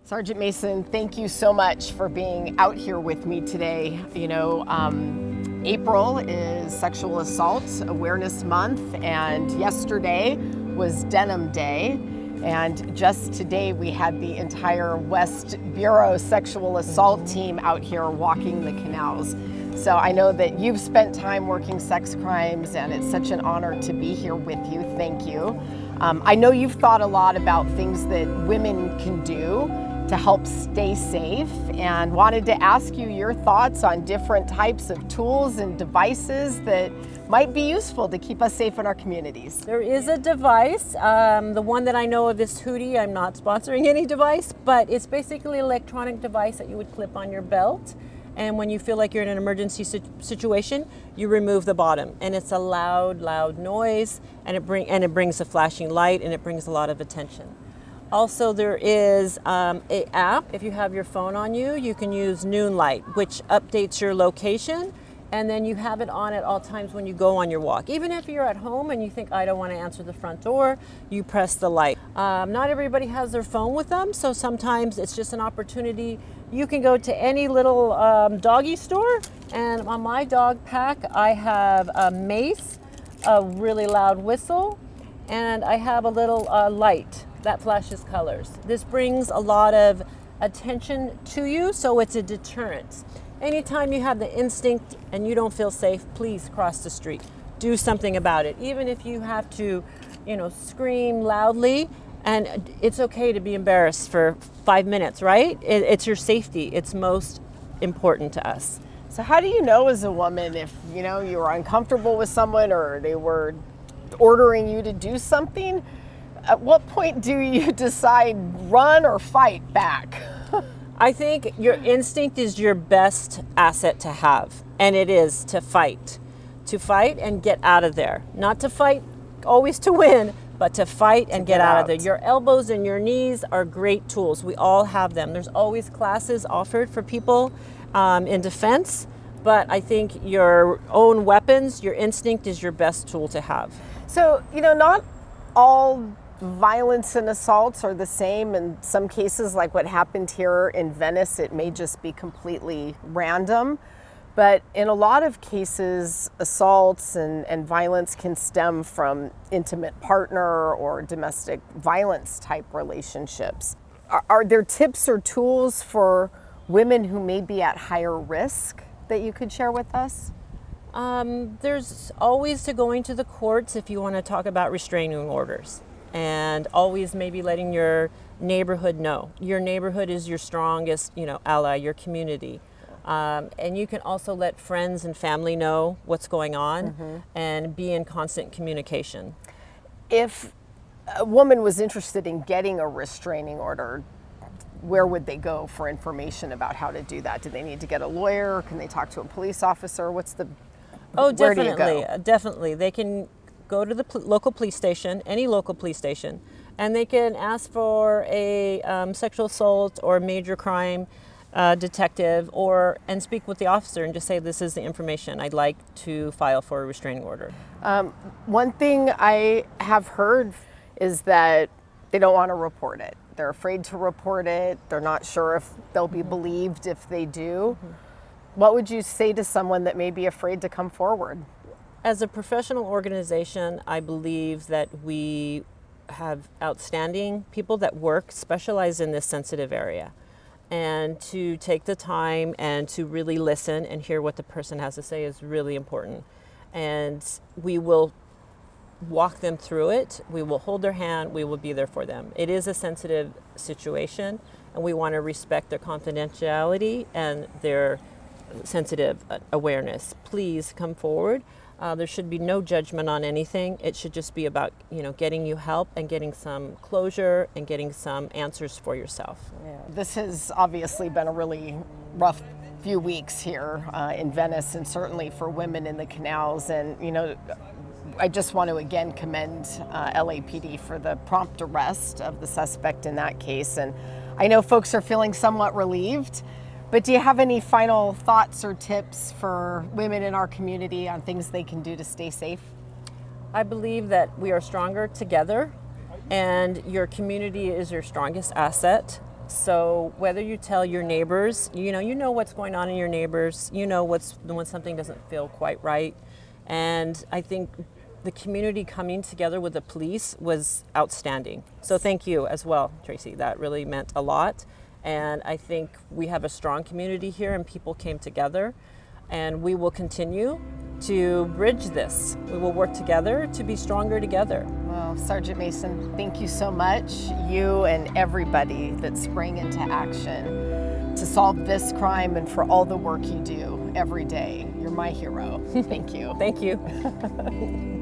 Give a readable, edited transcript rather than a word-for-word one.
Sergeant Mason, thank you so much for being out here with me today. April is Sexual Assault Awareness Month, and yesterday was Denim Day. And just today we had the entire West Bureau Sexual Assault team out here walking the canals. So I know that you've spent time working sex crimes, and it's such an honor to be here with you. Thank you. I know you've thought a lot about things that women can do to help stay safe, and wanted to ask you your thoughts on different types of tools and devices that might be useful to keep us safe in our communities. There is a device. The one that I know of is Hoodie. I'm not sponsoring any device, but it's basically an electronic device that you would clip on your belt. And when you feel like you're in an emergency situation, you remove the bottom. And it's a loud noise, and it brings a flashing light, and it brings a lot of attention. Also, there is an app. If you have your phone on you, you can use Noon Light, which updates your location, and then you have it on at all times when you go on your walk. Even if you're at home and you think, I don't want to answer the front door, you press the light. Not everybody has their phone with them, so sometimes it's just an opportunity. You can go to any little doggy store, and on my dog pack, I have a mace, a really loud whistle, and I have a little light that flashes colors. This brings a lot of attention to you, so it's a deterrent. Anytime you have the instinct and you don't feel safe, please cross the street. Do something about it. Even if you have to, scream loudly, and it's okay to be embarrassed for 5 minutes, right? It's your safety. It's most important to us. So how do you know as a woman if, you were uncomfortable with someone or they were ordering you to do something? At what point do you decide run or fight back? I think your instinct is your best asset to have, and it is to fight and get out of there. Not to fight always to win, but to fight and get out of there. Your elbows and your knees are great tools. We all have them. There's always classes offered for people in defense, but I think your own weapons, your instinct is your best tool to have. So, not all violence and assaults are the same. In some cases, like what happened here in Venice, it may just be completely random. But in a lot of cases, assaults and violence can stem from intimate partner or domestic violence type relationships. Are there tips or tools for women who may be at higher risk that you could share with us? There's always to going to the courts if you want to talk about restraining orders. And always maybe letting your neighborhood know. Your neighborhood is your strongest, ally, your community. And you can also let friends and family know what's going on and be in constant communication. If a woman was interested in getting a restraining order, where would they go for information about how to do that? Do they need to get a lawyer? Can they talk to a police officer? Oh, where do you go? Definitely. They can go to the local police station, any local police station, and they can ask for a sexual assault or major crime detective, and speak with the officer and just say, this is the information I'd like to file for a restraining order. One thing I have heard is that they don't want to report it. They're afraid to report it. They're not sure if they'll be believed if they do. What would you say to someone that may be afraid to come forward? As a professional organization, I believe that we have outstanding people that specialize in this sensitive area. And to take the time and to really listen and hear what the person has to say is really important. And we will walk them through it. We will hold their hand. We will be there for them. It is a sensitive situation, and we want to respect their confidentiality and their sensitive awareness. Please come forward. There should be no judgment on anything. It should just be about, getting you help and getting some closure and getting some answers for yourself. Yeah. This has obviously been a really rough few weeks here in Venice, and certainly for women in the canals. And, I just want to again commend LAPD for the prompt arrest of the suspect in that case. And I know folks are feeling somewhat relieved. But do you have any final thoughts or tips for women in our community on things they can do to stay safe? I believe that we are stronger together, and your community is your strongest asset. So whether you tell your neighbors, you know what's going on in your neighbors, you know when something doesn't feel quite right. And I think the community coming together with the police was outstanding. So thank you as well, Tracy. That really meant a lot. And I think we have a strong community here and people came together, and we will continue to bridge this. We will work together to be stronger together. Well, Sergeant Mason, thank you so much. You and everybody that sprang into action to solve this crime and for all the work you do every day. You're my hero. Thank you. Thank you.